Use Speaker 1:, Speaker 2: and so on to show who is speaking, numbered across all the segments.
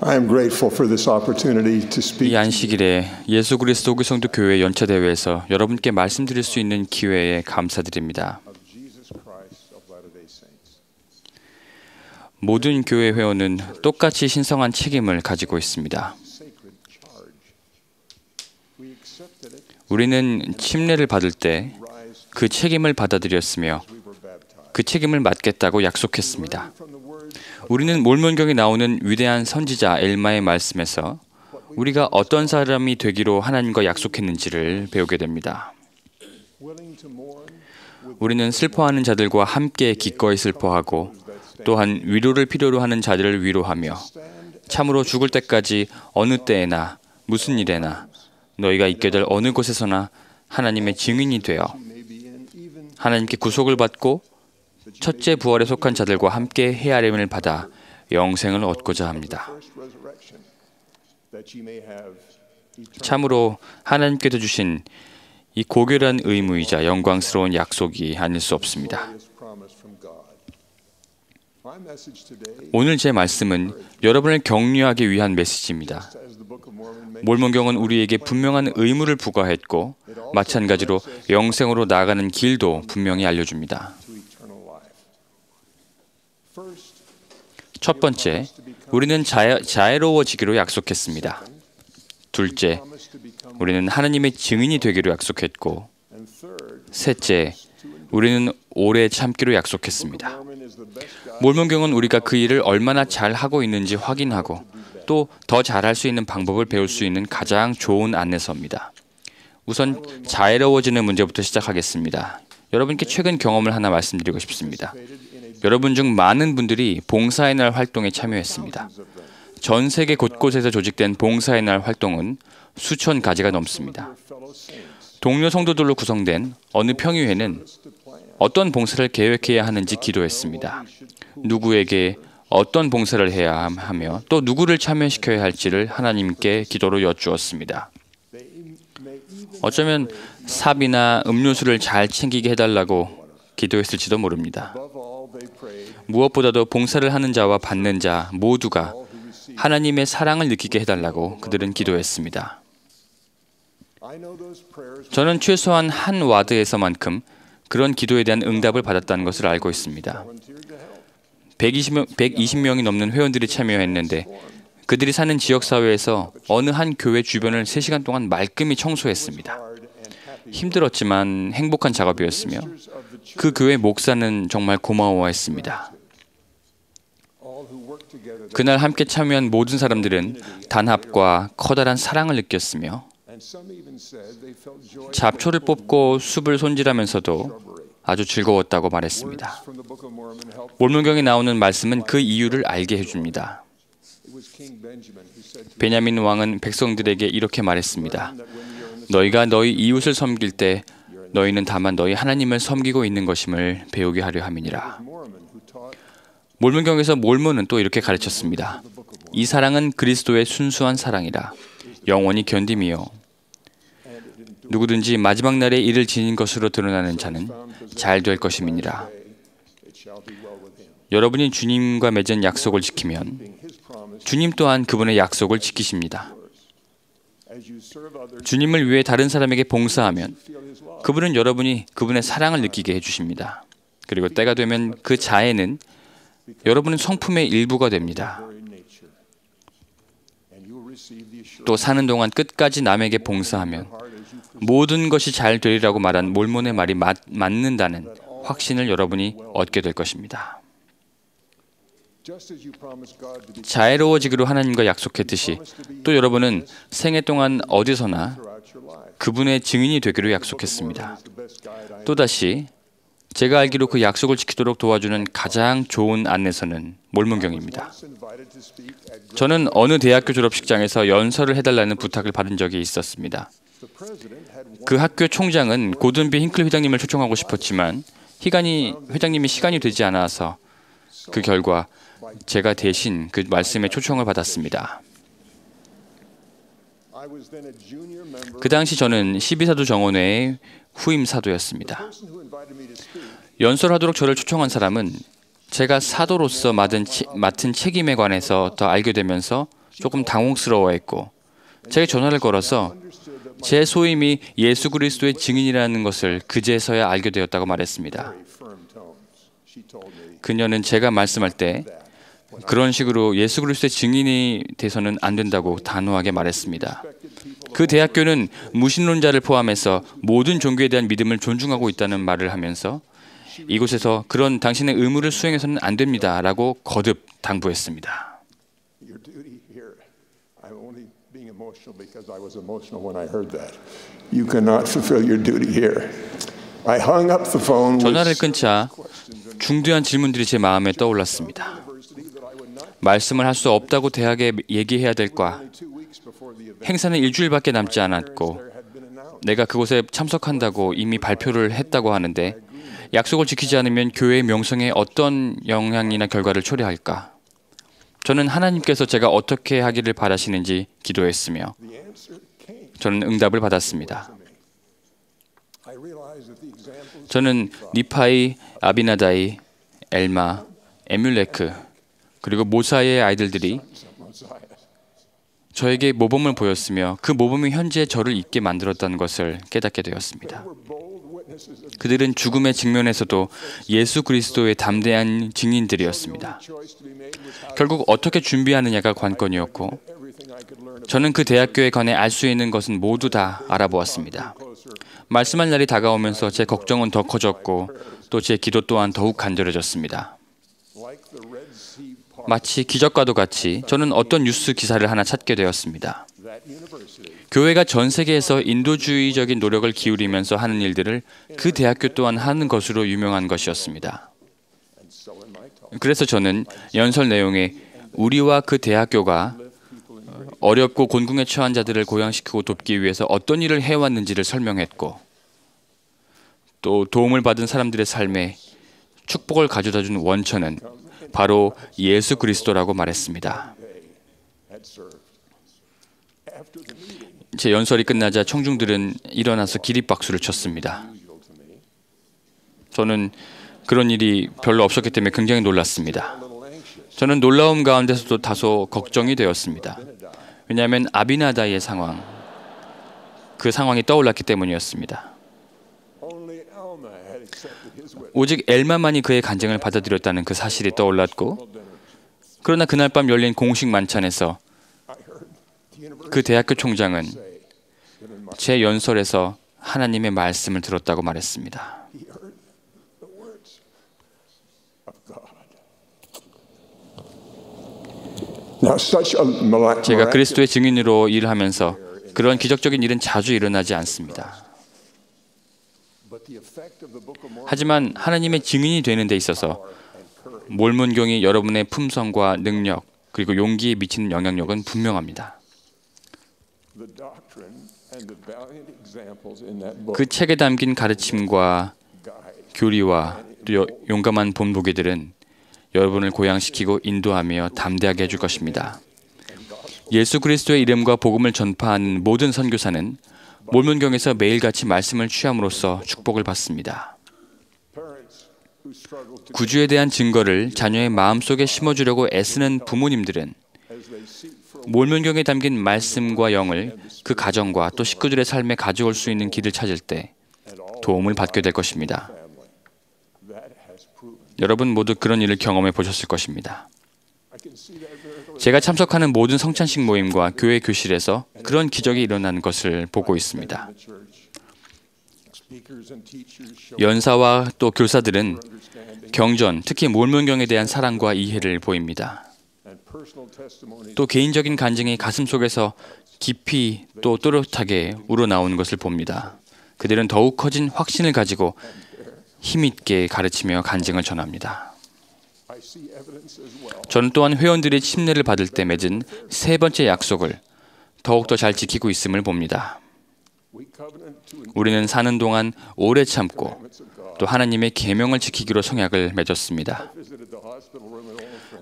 Speaker 1: I am grateful for this opportunity to speak
Speaker 2: 이
Speaker 1: to you.
Speaker 2: 안식일에 예수 그리스도 성도 교회 연차 대회에서 여러분께 말씀드릴 수 있는 기회에 감사드립니다.
Speaker 1: Of Jesus Christ of Latter-day Saints.
Speaker 2: 모든 교회 회원은 똑같이 신성한 책임을 가지고 있습니다.
Speaker 1: Sacred charge. We accepted it
Speaker 2: 우리는 침례를 받을 때
Speaker 1: rise
Speaker 2: 그 책임을 받아들였으며
Speaker 1: we were baptized.
Speaker 2: 그 책임을 맡겠다고 약속했습니다.
Speaker 1: From the words
Speaker 2: 우리는 몰몬경에 나오는 위대한 선지자 엘마의 말씀에서 우리가 어떤 사람이 되기로 하나님과 약속했는지를 배우게 됩니다.
Speaker 1: willing to mourn with
Speaker 2: 우리는 슬퍼하는 자들과 함께 기꺼이 슬퍼하고 또한 위로를 필요로 하는 자들을 위로하며 참으로 죽을 때까지 어느 때에나 무슨 일에나 너희가 있게 될 어느 곳에서나 하나님의 증인이 되어
Speaker 1: may be in even
Speaker 2: 하나님께 구속을 받고 첫째 부활에 속한 자들과 함께 헤아림을 받아 영생을 얻고자 합니다.
Speaker 1: first resurrection, that ye may have eternal
Speaker 2: 참으로 하나님께서 주신 이 고결한 의무이자 영광스러운 약속이 아닐 수 없습니다.
Speaker 1: promise from God. My message today,
Speaker 2: 오늘 제 말씀은 여러분을 격려하기 위한 메시지입니다.
Speaker 1: as the Book of Mormon makes
Speaker 2: 몰몬경은 우리에게 분명한 의무를 부과했고 마찬가지로 영생으로 나아가는 길도 분명히 알려줍니다.
Speaker 1: to eternal life. First,
Speaker 2: 첫 번째, 우리는 자애로워지기로 약속했습니다. 둘째,
Speaker 1: promise to become,
Speaker 2: 우리는 하나님의 증인이 되기로 약속했고
Speaker 1: and third,
Speaker 2: 셋째, 우리는 오래 참기로 약속했습니다.
Speaker 1: Mormon is the best guide
Speaker 2: 몰몬경은 우리가 그 일을 얼마나 잘 하고 있는지 확인하고 또 더 잘할 수 있는 방법을 배울 수 있는 가장 좋은 안내서입니다. 우선 자애로워지는 문제부터 시작하겠습니다. 여러분께 최근 경험을 하나 말씀드리고 싶습니다. 여러분 중 많은 분들이 봉사의 날 활동에 참여했습니다. 전 세계 곳곳에서 조직된 봉사의 날 활동은 수천 가지가 넘습니다.
Speaker 1: fellow saints
Speaker 2: 동료 성도들로 구성된 어느 평의회는 어떤 봉사를 계획해야 하는지 기도했습니다. 누구에게 어떤 봉사를 해야 하며 또 누구를 참여시켜야 할지를 하나님께 기도로 여쭈었습니다. 어쩌면 삽이나 음료수를 잘 챙기게 해달라고 기도했을지도 모릅니다.
Speaker 1: above all they prayed
Speaker 2: 무엇보다도 봉사를 하는 자와 받는 자 모두가 하나님의 사랑을 느끼게 해달라고 그들은 기도했습니다.
Speaker 1: I know those prayers
Speaker 2: 저는 최소한 한 와드에서만큼 그런 기도에 대한 응답을 받았다는 것을 알고 있습니다.
Speaker 1: volunteered to help
Speaker 2: 120명이 넘는 회원들이 참여했는데 그들이 사는 지역사회에서 어느 한 교회 주변을 3시간 동안 말끔히 청소했습니다.
Speaker 1: hard and happy
Speaker 2: 힘들었지만 행복한 작업이었으며
Speaker 1: of the
Speaker 2: 그 교회 목사는 정말 고마워했습니다.
Speaker 1: all who work together
Speaker 2: 그날 함께 참여한 모든 사람들은 단합과 커다란 사랑을 느꼈으며
Speaker 1: and some even said they felt joy
Speaker 2: 잡초를 뽑고 숲을 손질하면서도 아주 즐거웠다고 말했습니다.
Speaker 1: from the Book of Mormon helped.
Speaker 2: 몰몬경에 나오는 말씀은 그 이유를 알게 해줍니다.
Speaker 1: It was King Benjamin who said to
Speaker 2: 베냐민 왕은 백성들에게 이렇게 말했습니다.
Speaker 1: that when you're in the
Speaker 2: 너희가 너희 이웃을 섬길 때 너희는 다만 너희 하나님을 섬기고 있는 것임을 배우게 하려 함이니라.
Speaker 1: Mormon who taught
Speaker 2: 몰몬경에서 몰몬은 또 이렇게 가르쳤습니다. 이 사랑은 그리스도의 순수한 사랑이라 영원히 견딤이요 누구든지 마지막 날에 이를 지닌 것으로 드러나는 자는 잘 될 것임이니라.
Speaker 1: it shall be well with him.
Speaker 2: 여러분이 주님과 맺은 약속을 지키면
Speaker 1: His promise
Speaker 2: 주님 또한 그분의 약속을 지키십니다.
Speaker 1: as you serve others
Speaker 2: 주님을 위해 다른 사람에게 봉사하면
Speaker 1: feel his love.
Speaker 2: 그분은 여러분이 그분의 사랑을 느끼게 해주십니다. 그리고 때가 되면 그 자애는 여러분의 성품의 일부가 됩니다.
Speaker 1: Very nature. And you will receive the assurance
Speaker 2: 또 사는 동안 끝까지 남에게 봉사하면
Speaker 1: as you
Speaker 2: 모든 것이 잘 되리라고 말한 몰몬의 말이 맞는다는 확신을 여러분이 얻게 될 것입니다.
Speaker 1: just as you promised God to be
Speaker 2: 자애로워지기로 하나님과 약속했듯이 또 여러분은 생애 동안 어디서나
Speaker 1: throughout your life.
Speaker 2: 그분의 증인이 되기로 약속했습니다.
Speaker 1: Is the best guide I
Speaker 2: 또다시 제가 알기로 그 약속을 지키도록 도와주는 가장 좋은 안내서는 몰몬경입니다.
Speaker 1: was invited to speak at
Speaker 2: 저는 어느 대학교 졸업식장에서 연설을 해달라는 부탁을 받은 적이 있었습니다.
Speaker 1: the president had one
Speaker 2: 그 학교 총장은 고든비 힝클 회장님을 초청하고 싶었지만 회장님이 시간이 되지 않아서 그 결과 제가 대신 그 말씀에 초청을 받았습니다.
Speaker 1: I was then a junior member.
Speaker 2: 그 당시 저는 12사도 정원회의 후임 사도였습니다.
Speaker 1: The person who invited me to speak
Speaker 2: 연설하도록 저를 초청한 사람은 제가 사도로서 맡은 책임에 관해서 더 알게 되면서 조금 당혹스러워했고 제게 전화를 걸어서 제 소임이 예수 그리스도의 증인이라는 것을 그제서야 알게 되었다고 말했습니다. 그녀는 제가 말씀할 때 그런 식으로 예수 그리스도의 증인이 돼서는 안 된다고 단호하게 말했습니다. 그 대학교는 무신론자를 포함해서 모든 종교에 대한 믿음을 존중하고 있다는 말을 하면서 이곳에서 그런 당신의 의무를 수행해서는 안 됩니다 라고 거듭 당부했습니다. 전화를 끊자 중대한 질문들이 제 마음에 떠올랐습니다. 말씀을 할 수 없다고 대학에 얘기해야 될까? 행사는 일주일밖에 남지 않았고 내가 그곳에 참석한다고 이미 발표를 했다고 하는데 약속을 지키지 않으면 교회의 명성에 어떤 영향이나 결과를 초래할까? 저는 하나님께서 제가 어떻게 하기를 바라시는지 기도했으며 저는 응답을 받았습니다. 저는 니파이, 아비나다이, 엘마, 에뮬레크 그리고 모사의 아이들이 저에게 모범을 보였으며 그 모범이 현재 저를 있게 만들었다는 것을 깨닫게 되었습니다. 그들은 죽음의 직면에서도 예수 그리스도의 담대한 증인들이었습니다. 결국 어떻게 준비하느냐가 관건이었고 저는 그 대학교에 관해 알 수 있는 것은 모두 다 알아보았습니다. 말씀할 날이 다가오면서 제 걱정은 더 커졌고 또 제 기도 또한 더욱 간절해졌습니다. 마치 기적과도 같이 저는 어떤 뉴스 기사를 하나 찾게 되었습니다. 교회가 전 세계에서 인도주의적인 노력을 기울이면서 하는 일들을 그 대학교 또한 하는 것으로 유명한 것이었습니다. 그래서 저는 연설 내용에 우리와 그 대학교가 어렵고 곤궁에 처한 자들을 고양시키고 돕기 위해서 어떤 일을 해왔는지를 설명했고 또 도움을 받은 사람들의 삶에 축복을 가져다준 원천은 바로 예수 그리스도라고 말했습니다. 제 연설이 끝나자 청중들은 일어나서 기립박수를 쳤습니다. 저는 그런 일이 별로 없었기 때문에 굉장히 놀랐습니다. 저는 놀라움 가운데서도 다소 걱정이 되었습니다. 왜냐하면 아비나다이의 상황, 그 상황이 떠올랐기 때문이었습니다. 오직 엘마만이 그의 간증을 받아들였다는 그 사실이 떠올랐고 그러나 그날 밤 열린 공식 만찬에서 그 대학교 총장은 제 연설에서 하나님의 말씀을 들었다고 말했습니다. 제가 그리스도의 증인으로 일하면서 그런 기적적인 일은 자주 일어나지 않습니다. 하지만 하나님의 증인이 되는 데 있어서 몰몬경이 여러분의 품성과 능력 그리고 용기에 미치는 영향력은 분명합니다. 그 책에 담긴 가르침과 교리와 또 용감한 본보기들은 여러분을 고양시키고 인도하며 담대하게 해줄 것입니다. 예수 그리스도의 이름과 복음을 전파하는 모든 선교사는 몰몬경에서 매일같이 말씀을 취함으로써 축복을 받습니다. 구주에 대한 증거를 자녀의 마음속에 심어주려고 애쓰는 부모님들은 몰몬경에 담긴 말씀과 영을 그 가정과 또 식구들의 삶에 가져올 수 있는 길을 찾을 때 도움을 받게 될 것입니다. 여러분 모두 그런 일을 경험해 보셨을 것입니다. 제가 참석하는 모든 성찬식 모임과 교회 교실에서 그런 기적이 일어나는 것을 보고 있습니다. 연사와 또 교사들은 경전, 특히 몰몬경에 대한 사랑과 이해를 보입니다. 또 개인적인 간증이 가슴속에서 깊이 또 또렷하게 우러나오는 것을 봅니다. 그들은 더욱 커진 확신을 가지고 힘있게 가르치며 간증을 전합니다. 저는 또한 회원들의 침례를 받을 때 맺은 세 번째 약속을 더욱더 잘 지키고 있음을 봅니다. 우리는 사는 동안 오래 참고 또 하나님의 계명을 지키기로 성약을 맺었습니다.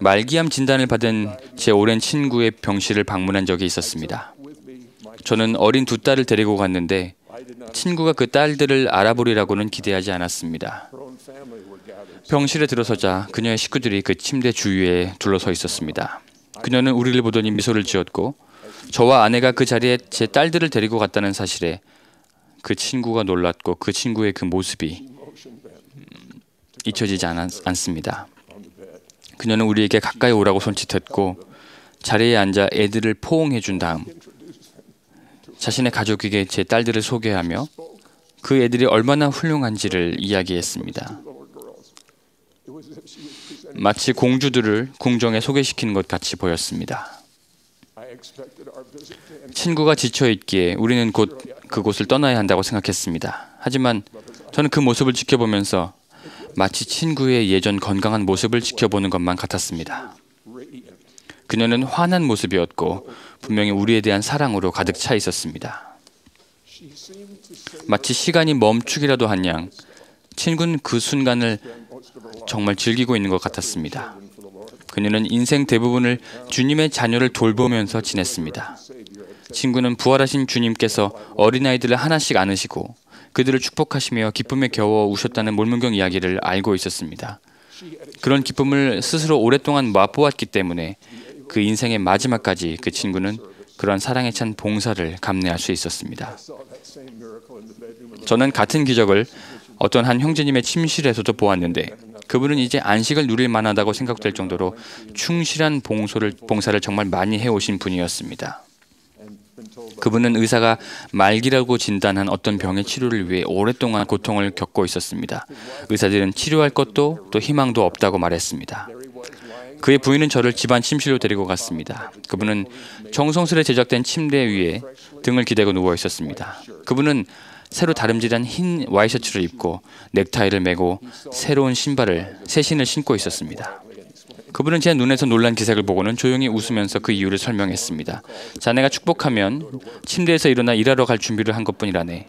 Speaker 2: 말기암 진단을 받은 제 오랜 친구의 병실을 방문한 적이 있었습니다. 저는 어린 두 딸을 데리고 갔는데 친구가 그 딸들을 알아보리라고는 기대하지 않았습니다. 병실에 들어서자 그녀의 식구들이 그 침대 주위에 둘러서 있었습니다. 그녀는 우리를 보더니 미소를 지었고 저와 아내가 그 자리에 제 딸들을 데리고 갔다는 사실에 그 친구가 놀랐고 그 친구의 그 모습이 잊혀지지 않습니다. 그녀는 우리에게 가까이 오라고 손짓했고 자리에 앉아 애들을 포옹해 준 다음 자신의 가족에게 제 딸들을 소개하며 그 애들이 얼마나 훌륭한지를 이야기했습니다. 마치 공주들을 궁정에 소개시키는 것 같이 보였습니다. 친구가 지쳐있기에 우리는 곧 그곳을 떠나야 한다고 생각했습니다. 하지만 저는 그 모습을 지켜보면서 마치 친구의 예전 건강한 모습을 지켜보는 것만 같았습니다. 그녀는 환한 모습이었고 분명히 우리에 대한 사랑으로 가득 차 있었습니다. 마치 시간이 멈추기라도 한 양 친구는 그 순간을 정말 즐기고 있는 것 같았습니다. 그녀는 인생 대부분을 주님의 자녀를 돌보면서 지냈습니다. 친구는 부활하신 주님께서 어린아이들을 하나씩 안으시고 그들을 축복하시며 기쁨에 겨워 우셨다는 몰문경 이야기를 알고 있었습니다. 그런 기쁨을 스스로 오랫동안 맛보았기 때문에 그 인생의 마지막까지 그 친구는 그런 사랑에 찬 봉사를 감내할 수 있었습니다. 저는 같은 기적을 어떤 한 형제님의 침실에서도 보았는데 그분은 이제 안식을 누릴 만하다고 생각될 정도로 충실한 봉사를 정말 많이 해오신 분이었습니다. 그분은 의사가 말기라고 진단한 어떤 병의 치료를 위해 오랫동안 고통을 겪고 있었습니다. 의사들은 치료할 것도 또 희망도 없다고 말했습니다. 그의 부인은 저를 집안 침실로 데리고 갔습니다. 그분은 정성스레 제작된 침대 위에 등을 기대고 누워 있었습니다. 그분은 새로 다름질한 흰 와이셔츠를 입고 넥타이를 매고 새로운 새 신을 신고 있었습니다. 그분은 제 눈에서 놀란 기색을 보고는 조용히 웃으면서 그 이유를 설명했습니다. 자네가 축복하면 침대에서 일어나 일하러 갈 준비를 한 것뿐이라네.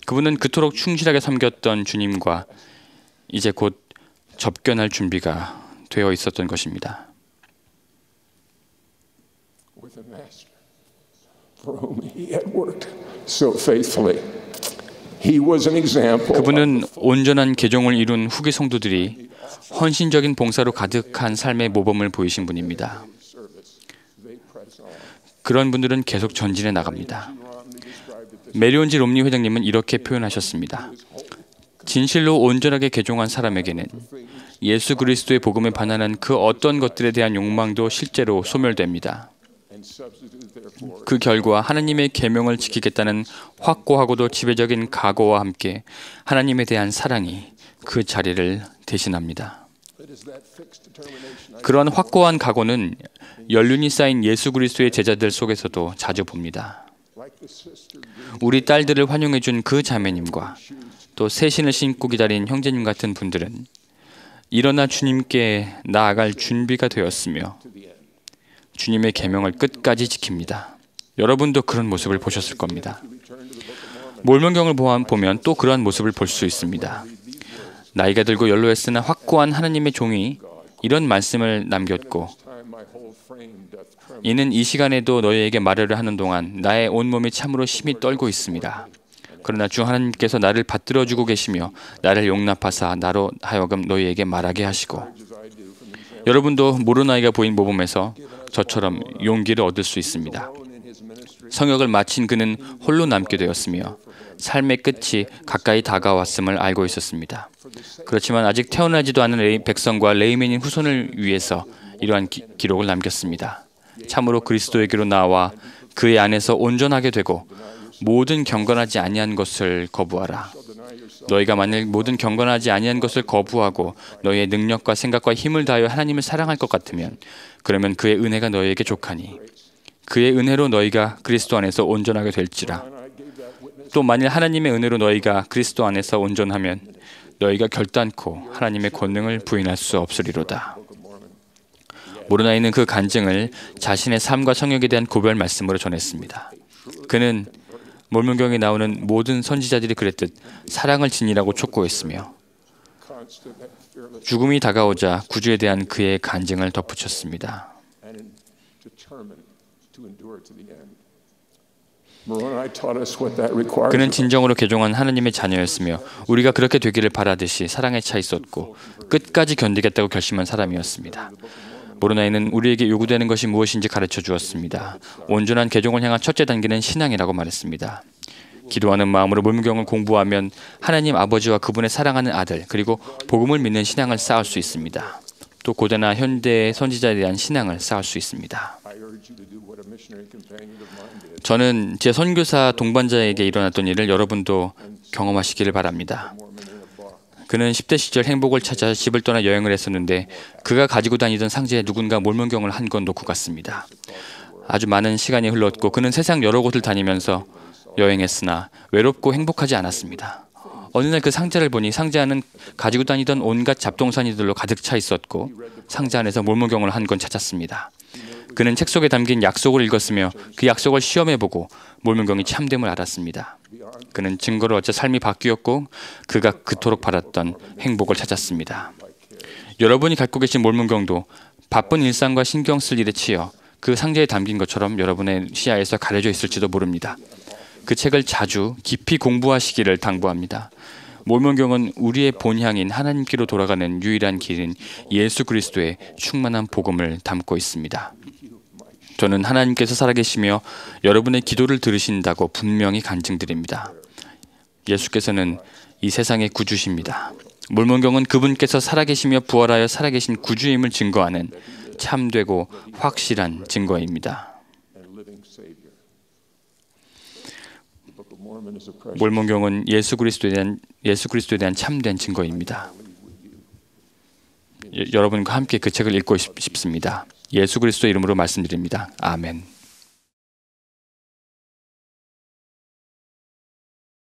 Speaker 2: 그분은 그토록 충실하게 섬겼던 주님과 이제 곧 접견할 준비가 되어 있었던 것입니다. 그분은 온전한 개종을 이룬 후기 성도들이 헌신적인 봉사로 가득한 삶의 모범을 보이신 분입니다. 그런 분들은 계속 전진해 나갑니다. 메리온지 롬니 회장님은 이렇게 표현하셨습니다. 진실로 온전하게 개종한 사람에게는 예수 그리스도의 복음에 반하는 그 어떤 것들에 대한 욕망도 실제로 소멸됩니다. 그 결과 하나님의 계명을 지키겠다는 확고하고도 지배적인 각오와 함께 하나님에 대한 사랑이 그 자리를 대신합니다. 그런 확고한 각오는 연륜이 쌓인 예수 그리스도의 제자들 속에서도 자주 봅니다. 우리 딸들을 환영해 준 그 자매님과 또 새 신을 신고 기다린 형제님 같은 분들은 일어나 주님께 나아갈 준비가 되었으며 주님의 계명을 끝까지 지킵니다. 여러분도 그런 모습을 보셨을 겁니다. 몰문경을 보면 또 그러한 모습을 볼 수 있습니다. 나이가 들고 연로했으나 확고한 하나님의 종이 이런 말씀을 남겼고 이는 이 시간에도 너희에게 말하려 하는 동안 나의 온몸이 참으로 심히 떨고 있습니다. 그러나 주 하나님께서 나를 받들어주고 계시며 나를 용납하사 나로 하여금 너희에게 말하게 하시고 여러분도 모로나이가 보인 모범에서 저처럼 용기를 얻을 수 있습니다. 성역을 마친 그는 홀로 남게 되었으며 삶의 끝이 가까이 다가왔음을 알고 있었습니다. 그렇지만 아직 태어나지도 않은 백성과 레위인인 후손을 위해서 이러한 기록을 남겼습니다. 참으로 그리스도에게로 나와 그의 안에서 온전하게 되고 모든 경건하지 아니한 것을 거부하라. 너희가 만일 모든 경건하지 아니한 것을 거부하고 너희의 능력과 생각과 힘을 다하여 하나님을 사랑할 것 같으면 그러면 그의 은혜가 너희에게 족하니 그의 은혜로 너희가 그리스도 안에서 온전하게 될지라. 또 만일 하나님의 은혜로 너희가 그리스도 안에서 온전하면 너희가 결단코 하나님의 권능을 부인할 수 없으리로다. 모로나이는 그 간증을 자신의 삶과 성역에 대한 고별 말씀으로 전했습니다. 그는 몰문경에 나오는 모든 선지자들이 그랬듯 사랑을 지니라고 촉구했으며 죽음이 다가오자 구주에 대한 그의 간증을 덧붙였습니다.
Speaker 1: Moroni taught us what that requires.
Speaker 2: 그는 진정으로 개종한 하나님의 자녀였으며 우리가 그렇게 되기를 바라듯이 사랑에 차 있었고 끝까지 견디겠다고 결심한 사람이었습니다. 모로나이는 우리에게 요구되는 것이 무엇인지 가르쳐 주었습니다. 온전한 개종을 향한 첫째 단계는 신앙이라고 말했습니다. 기도하는 마음으로 몰문경을 공부하면 하나님 아버지와 그분의 사랑하는 아들 그리고 복음을 믿는 신앙을 쌓을 수 있습니다. 또 고대나 현대의 선지자에 대한 신앙을 쌓을 수 있습니다. 저는 제 선교사 동반자에게 일어났던 일을 여러분도 경험하시기를 바랍니다. 그는 10대 시절 행복을 찾아 집을 떠나 여행을 했었는데 그가 가지고 다니던 상자에 누군가 몰문경을 한 권 놓고 갔습니다. 아주 많은 시간이 흘렀고 그는 세상 여러 곳을 다니면서 여행했으나 외롭고 행복하지 않았습니다. 어느 날 그 상자를 보니 상자 안은 가지고 다니던 온갖 잡동사니들로 가득 차 있었고 상자 안에서 몰문경을 한 권 찾았습니다. 그는 책 속에 담긴 약속을 읽었으며 그 약속을 시험해보고 몰문경이 참됨을 알았습니다. 그는 증거를 얻자 삶이 바뀌었고 그가 그토록 바랐던 행복을 찾았습니다. 여러분이 갖고 계신 몰문경도 바쁜 일상과 신경 쓸 일에 치여 그 상자에 담긴 것처럼 여러분의 시야에서 가려져 있을지도 모릅니다. 그 책을 자주 깊이 공부하시기를 당부합니다. 몰문경은 우리의 본향인 하나님께로 돌아가는 유일한 길인 예수 그리스도의 충만한 복음을 담고 있습니다. 저는 하나님께서 살아계시며 여러분의 기도를 들으신다고 분명히 간증드립니다. 예수께서는 이 세상의 구주십니다. 몰문경은 그분께서 살아계시며 부활하여 살아계신 구주임을 증거하는 참되고 확실한 증거입니다. 몰문경은 예수 그리스도에 대한 참된 증거입니다. 여러분과 함께 그 책을 읽고 싶습니다. 예수 그리스도 이름으로 말씀드립니다. 아멘.